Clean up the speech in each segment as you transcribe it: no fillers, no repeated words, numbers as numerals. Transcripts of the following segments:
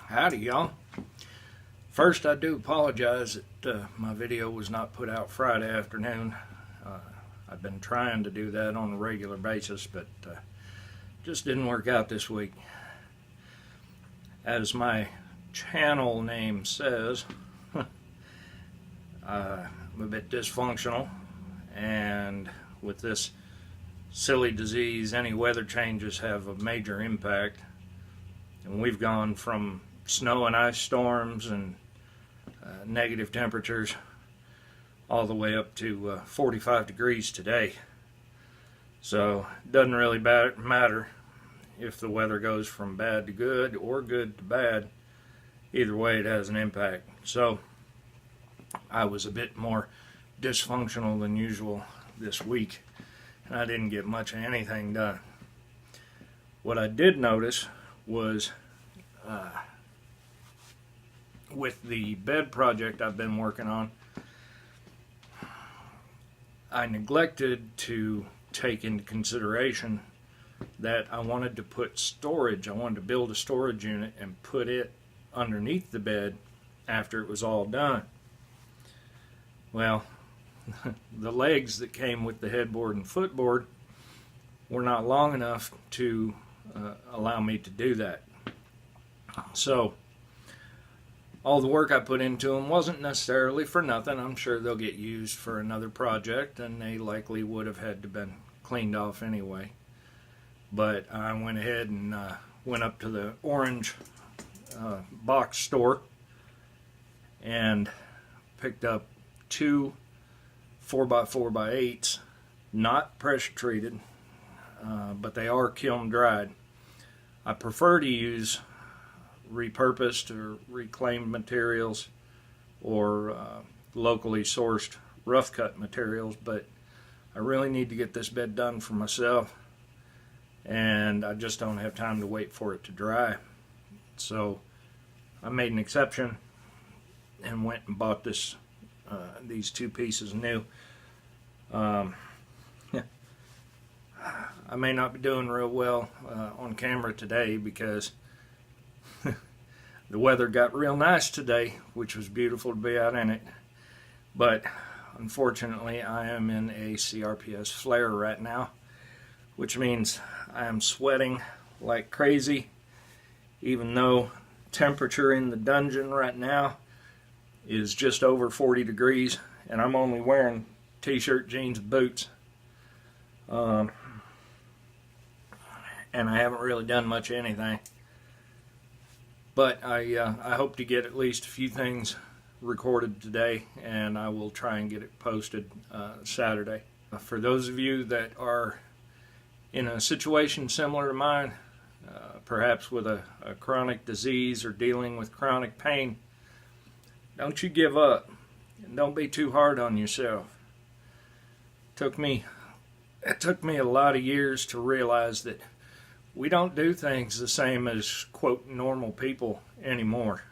Howdy y'all. First, I do apologize that my video was not put out Friday afternoon. I've been trying to do that on a regular basis, but just didn't work out this week. As my channel name says, I'm a bit dysfunctional, and with this silly disease, any weather changes have a major impact. And we've gone from snow and ice storms and negative temperatures all the way up to 45 degrees today. So it doesn't really matter if the weather goes from bad to good or good to bad. Either way, it has an impact. So I was a bit more dysfunctional than usual this week, and I didn't get much of anything done. What I did notice was with the bed project I've been working on, I neglected to take into consideration that I wanted to put storage. I wanted to build a storage unit and put it underneath the bed after it was all done. Well, the legs that came with the headboard and footboard were not long enough to allow me to do that. So all the work I put into them wasn't necessarily for nothing. I'm sure they'll get used for another project, and they likely would have had to been cleaned off anyway. But I went ahead and went up to the orange box store and picked up two 4x4x8s, not pressure treated, but they are kiln dried. I prefer to use repurposed or reclaimed materials or locally sourced rough cut materials, but I really need to get this bed done for myself, and I just don't have time to wait for it to dry. So I made an exception and went and bought these two pieces new. I may not be doing real well on camera today because the weather got real nice today, which was beautiful to be out in it. But unfortunately, I am in a CRPS flare right now, which means I am sweating like crazy, even though temperature in the dungeon right now is just over 40 degrees, and I'm only wearing t-shirt, jeans, and boots. And I haven't really done much of anything. But I hope to get at least a few things recorded today, and I will try and get it posted Saturday. For those of you that are in a situation similar to mine, perhaps with a chronic disease or dealing with chronic pain, don't you give up, and don't be too hard on yourself. It took me a lot of years to realize that we don't do things the same as, quote, normal people anymore.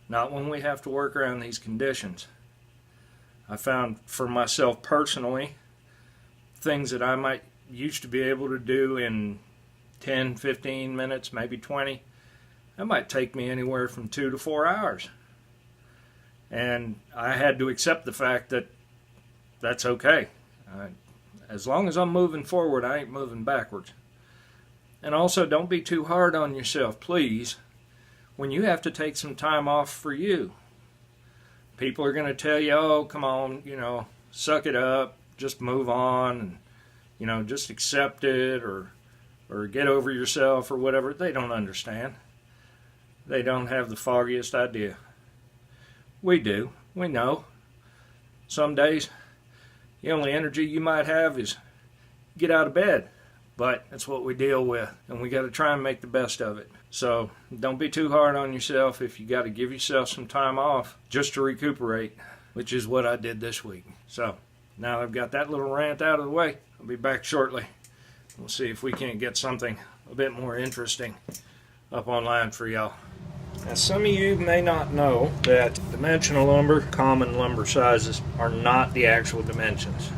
Not when we have to work around these conditions. I found for myself personally, things that I might used to be able to do in 10, 15 minutes, maybe 20, that might take me anywhere from 2 to 4 hours. And I had to accept the fact that that's okay. As long as I'm moving forward, I ain't moving backwards. And also, don't be too hard on yourself, please, when you have to take some time off for you. People are going to tell you, oh, come on, suck it up, just move on, and, just accept it, or get over yourself, or whatever. They don't understand. They don't have the foggiest idea. We do. We know. Some days, the only energy you might have is get out of bed. But that's what we deal with, and we got to try and make the best of it. So don't be too hard on yourself if you got to give yourself some time off just to recuperate, which is what I did this week. So now I've got that little rant out of the way. I'll be back shortly. We'll see if we can't get something a bit more interesting up online for y'all. Now, some of you may not know that dimensional lumber, common lumber sizes, are not the actual dimensions.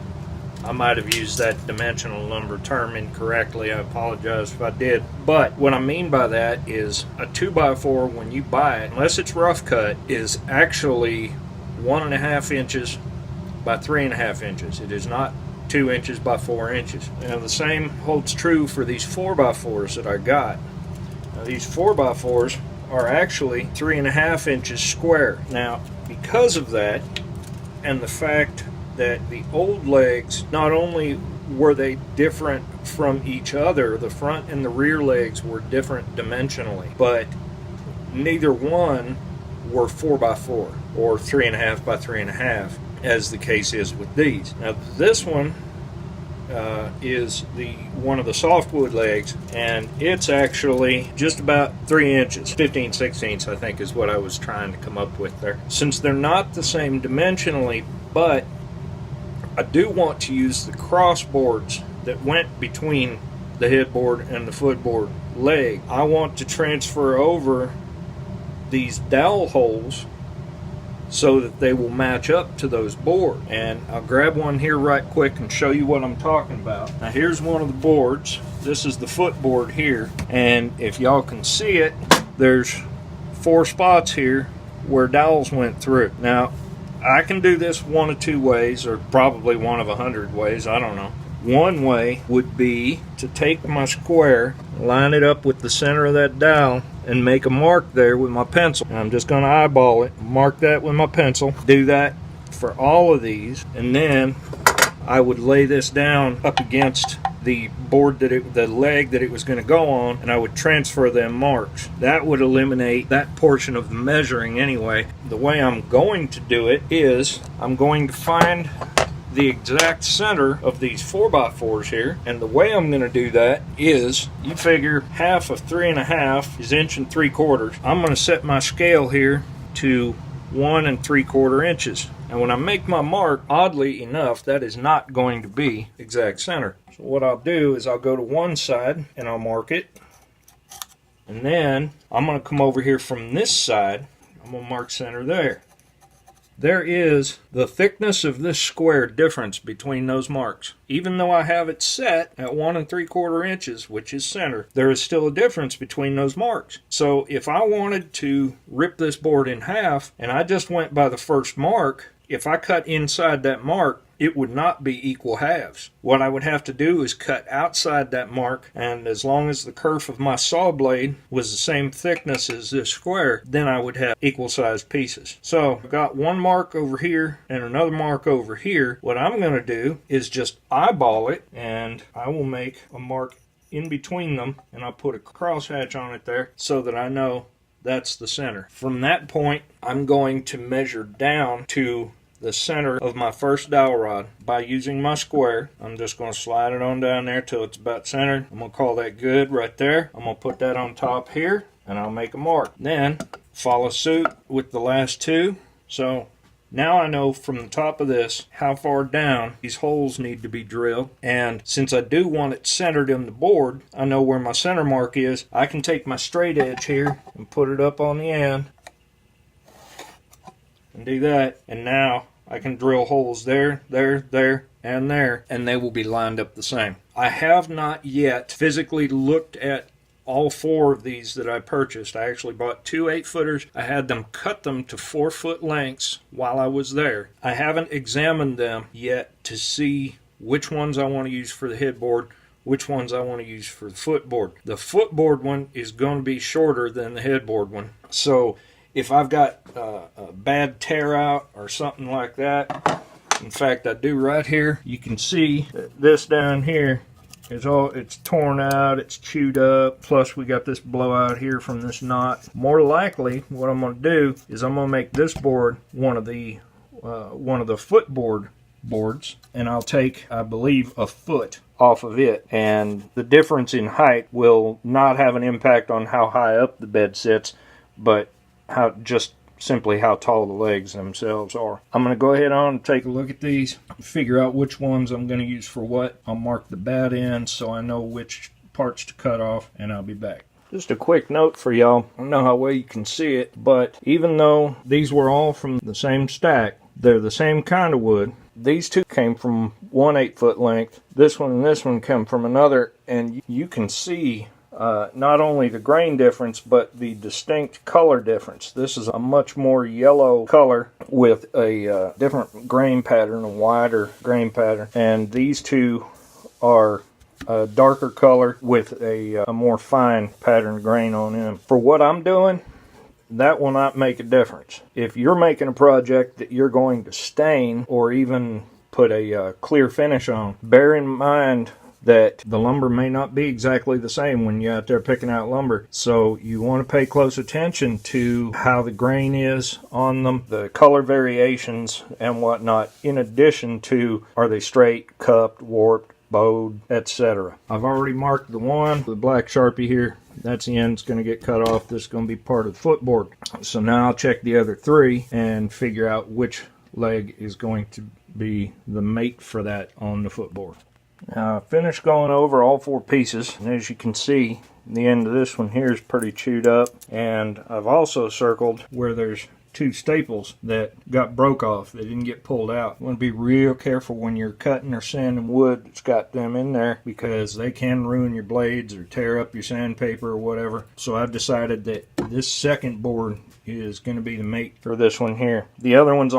I might have used that dimensional number term incorrectly. I apologize if I did. But what I mean by that is a 2x4, when you buy it, unless it's rough cut, is actually 1.5 inches by 3.5 inches. It is not 2 inches by 4 inches. Now the same holds true for these 4x4s that I got. Now these 4x4s are actually 3.5 inches square. Now because of that, and the fact that the old legs, not only were they different from each other, the front and the rear legs were different dimensionally, but neither one were 4x4 or 3.5 by 3.5, as the case is with these. Now this one is one of the softwood legs, and it's actually just about 3 inches, 15/16 I think is what I was trying to come up with there. Since they're not the same dimensionally, but I do want to use the cross boards that went between the headboard and the footboard leg, I want to transfer over these dowel holes so that they will match up to those boards. And I'll grab one here right quick and show you what I'm talking about. Now here's one of the boards. This is the footboard here, and if y'all can see it, there's 4 spots here where dowels went through. Now I can do this one of 2 ways, or probably one of 100 ways, I don't know. One way would be to take my square, line it up with the center of that dowel, and make a mark there with my pencil. And I'm just going to eyeball it, mark that with my pencil. Do that for all of these, and then I would lay this down up against the board the leg that it was going to go on, and I would transfer them marks. That would eliminate that portion of the measuring anyway. The way I'm going to do it is I'm going to find the exact center of these 4x4s here, and the way I'm going to do that is, you figure half of 3.5 is 1 3/4. I'm going to set my scale here to 1 3/4 inches. And when I make my mark, oddly enough, that is not going to be exact center. So what I'll do is I'll go to one side and I'll mark it. And then I'm going to come over here from this side. I'm going to mark center there. There is the thickness of this square difference between those marks. Even though I have it set at 1 3/4 inches, which is center, there is still a difference between those marks. So if I wanted to rip this board in half and I just went by the first mark, if I cut inside that mark, it would not be equal halves. What I would have to do is cut outside that mark, and as long as the kerf of my saw blade was the same thickness as this square, then I would have equal sized pieces. So I've got one mark over here and another mark over here. What I'm going to do is just eyeball it, and I will make a mark in between them, and I'll put a crosshatch on it there so that I know that's the center. From that point, I'm going to measure down to the center of my first dowel rod by using my square. I'm just going to slide it on down there till it's about centered. I'm going to call that good right there. I'm going to put that on top here, and I'll make a mark. Then follow suit with the last 2. So now I know from the top of this how far down these holes need to be drilled, and since I do want it centered in the board, I know where my center mark is. I can take my straight edge here and put it up on the end and do that, and now I can drill holes there, there, there, and there, and they will be lined up the same. I have not yet physically looked at all 4 of these that I purchased. I actually bought 2 8-footers. I had them cut them to 4-foot lengths while I was there. I haven't examined them yet to see which ones I want to use for the headboard, which ones I want to use for the footboard. The footboard one is going to be shorter than the headboard one. So if I've got a bad tear out or something like that, in fact I do right here, you can see that this down here it's torn out, it's chewed up, plus we got this blowout here from this knot. More likely what I'm going to do is I'm going to make this board one of the footboard boards, and I'll take, I believe, a foot off of it, and the difference in height will not have an impact on how high up the bed sits, but simply how tall the legs themselves are. I'm going to go ahead on and take a look at these, figure out which ones I'm going to use for what. I'll mark the bad ends so I know which parts to cut off, and I'll be back. Just a quick note for y'all. I don't know how well you can see it, but even though these were all from the same stack, they're the same kind of wood, these two came from one 8-foot length. This one and this one come from another, and you can see not only the grain difference, but the distinct color difference. This is a much more yellow color with a different grain pattern, a wider grain pattern. And these two are a darker color with a more fine pattern grain on them. For what I'm doing, that will not make a difference. If you're making a project that you're going to stain or even put a clear finish on, bear in mind that the lumber may not be exactly the same when you're out there picking out lumber. So you want to pay close attention to how the grain is on them, the color variations and whatnot, in addition to are they straight, cupped, warped, bowed, etc. I've already marked the one with the black Sharpie here. That's the end. It's going to get cut off. This is going to be part of the footboard. So now I'll check the other three and figure out which leg is going to be the mate for that on the footboard. Now I finished going over all four pieces, and as you can see, the end of this one here is pretty chewed up, and I've also circled where there's two staples that got broke off. They didn't get pulled out. You want to be real careful when you're cutting or sanding wood that's got them in there, because they can ruin your blades or tear up your sandpaper or whatever. So I've decided that this second board is going to be the mate for this one here. The other ones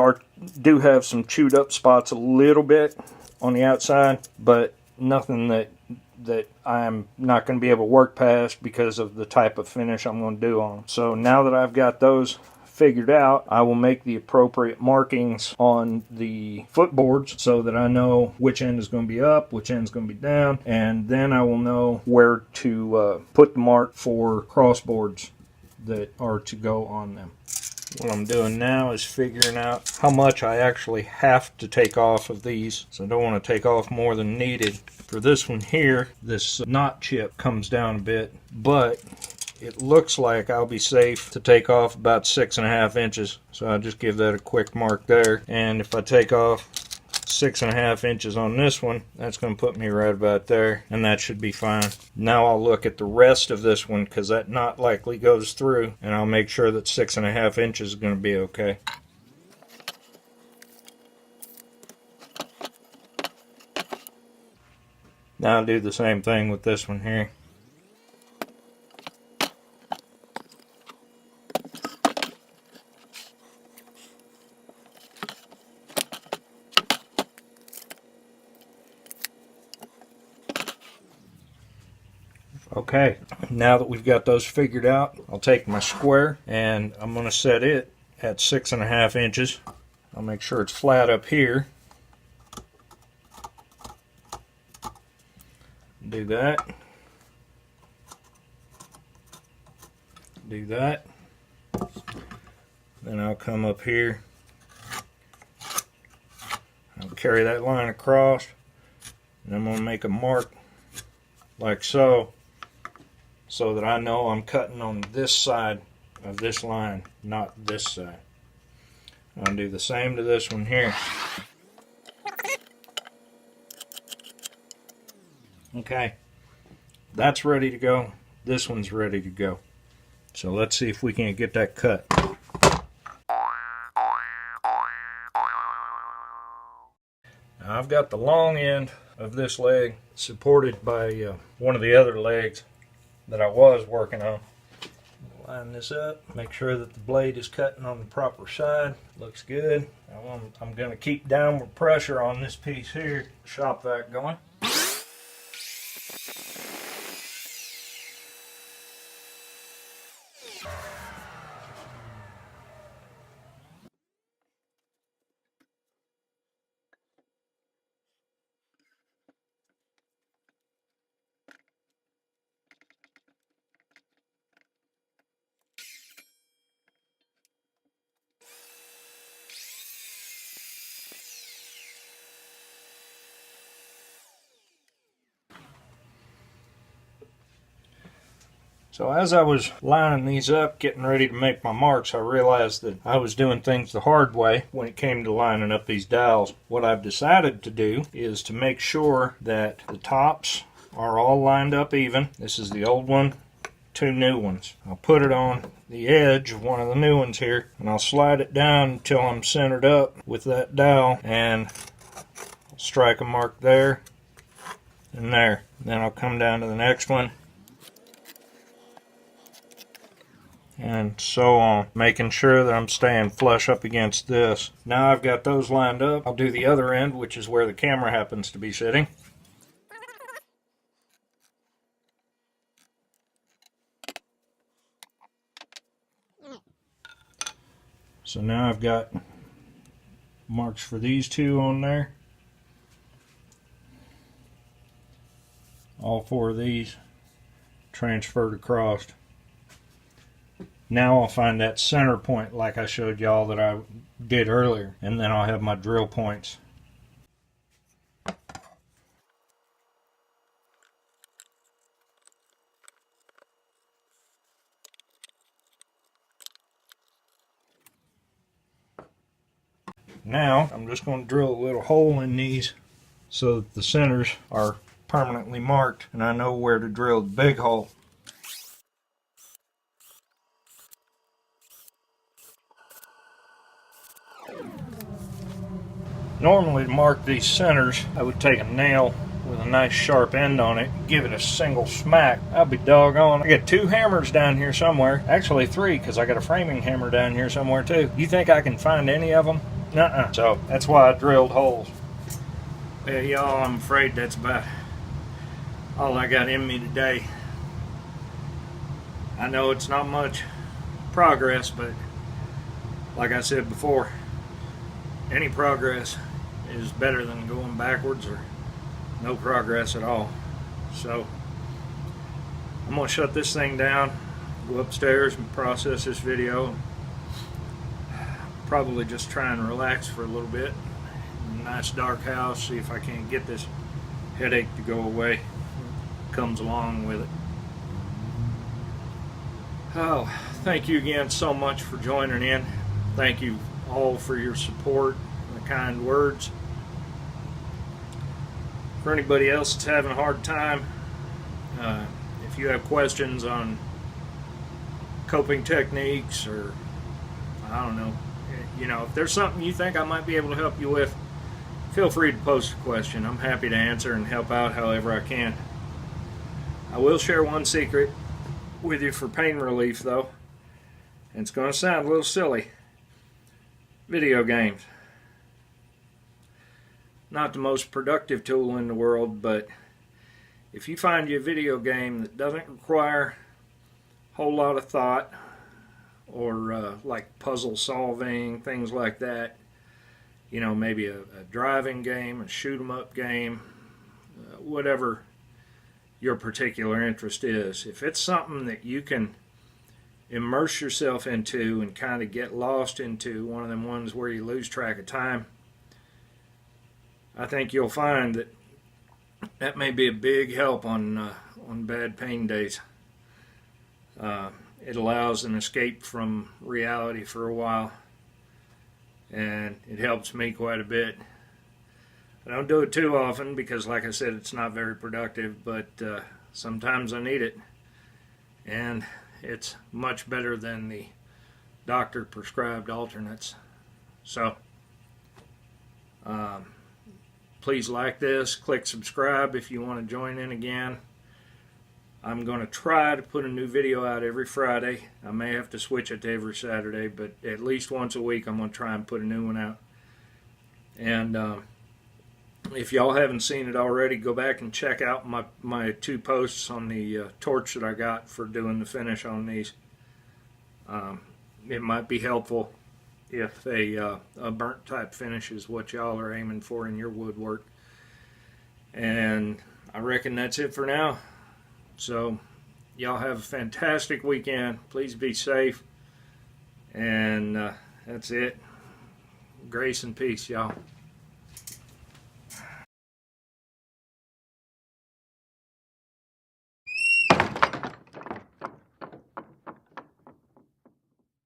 do have some chewed up spots a little bit on the outside, but nothing that I'm not going to be able to work past because of the type of finish I'm going to do on them. So now that I've got those figured out, I will make the appropriate markings on the footboards so that I know which end is going to be up, which end is going to be down, and then I will know where to put the mark for crossboards that are to go on them. What I'm doing now is figuring out how much I actually have to take off of these. So I don't want to take off more than needed. For this one here, this knot chip comes down a bit, but it looks like I'll be safe to take off about 6.5 inches. So I'll just give that a quick mark there. And if I take off 6.5 inches on this one, that's going to put me right about there, and that should be fine. Now I'll look at the rest of this one, because that knot likely goes through, and I'll make sure that 6.5 inches is going to be okay. Now I'll do the same thing with this one here. Okay, now that we've got those figured out, I'll take my square and I'm going to set it at 6.5 inches. I'll make sure it's flat up here. Do that. Do that. Then I'll come up here. I'll carry that line across, and I'm going to make a mark like so, so that I know I'm cutting on this side of this line, not this side. I'll do the same to this one here. Okay, that's ready to go. This one's ready to go. So let's see if we can get that cut. Now I've got the long end of this leg supported by one of the other legs that I was working on. Line this up, make sure that the blade is cutting on the proper side. Looks good. I'm going to keep downward pressure on this piece here. Shop vac going. So as I was lining these up, getting ready to make my marks, I realized that I was doing things the hard way when it came to lining up these dowels. What I've decided to do is to make sure that the tops are all lined up even. This is the old one, two new ones. I'll put it on the edge of one of the new ones here, and I'll slide it down until I'm centered up with that dowel, and strike a mark there and there. Then I'll come down to the next one, and so on, making sure that I'm staying flush up against this. Now I've got those lined up, I'll do the other end, which is where the camera happens to be sitting. So now I've got marks for these two on there. All four of these transferred across. Now I'll find that center point like I showed y'all that I did earlier, and then I'll have my drill points. Now I'm just going to drill a little hole in these so that the centers are permanently marked and I know where to drill the big hole. Normally to mark these centers I would take a nail with a nice sharp end on it, give it a single smack. I'll be doggone. I got 2 hammers down here somewhere. Actually 3, because I got a framing hammer down here somewhere too. You think I can find any of them? Nuh-uh. So that's why I drilled holes. Well, y'all, I'm afraid that's about all I got in me today. I know it's not much progress, but like I said before, any progress is better than going backwards or no progress at all. So I'm gonna shut this thing down, go upstairs and process this video. Probably just try and relax for a little bit in a nice dark house, see if I can't get this headache to go away. It comes along with it. Oh, thank you again so much for joining in. Thank you all for your support and the kind words. For anybody else that's having a hard time, if you have questions on coping techniques, or I don't know, if there's something you think I might be able to help you with, feel free to post a question. I'm happy to answer and help out however I can. I will share one secret with you for pain relief though, and it's going to sound a little silly. Video games. Not the most productive tool in the world, but if you find you a video game that doesn't require a whole lot of thought, or like puzzle solving, things like that, maybe a driving game, a shoot 'em up game, whatever your particular interest is, if it's something that you can immerse yourself into and kind of get lost into, one of them ones where you lose track of time, I think you'll find that that may be a big help on bad pain days. It allows an escape from reality for a while, and it helps me quite a bit. I don't do it too often because, like I said, it's not very productive, but sometimes I need it, and it's much better than the doctor prescribed alternates. So please like this, click subscribe if you want to join in again. I'm going to try to put a new video out every Friday. I may have to switch it to every Saturday, but at least once a week I'm going to try and put a new one out. And if y'all haven't seen it already, go back and check out my 2 posts on the torch that I got for doing the finish on these. It might be helpful if a burnt type finish is what y'all are aiming for in your woodwork. And I reckon that's it for now. So y'all have a fantastic weekend. Please be safe. And that's it. Grace and peace, y'all.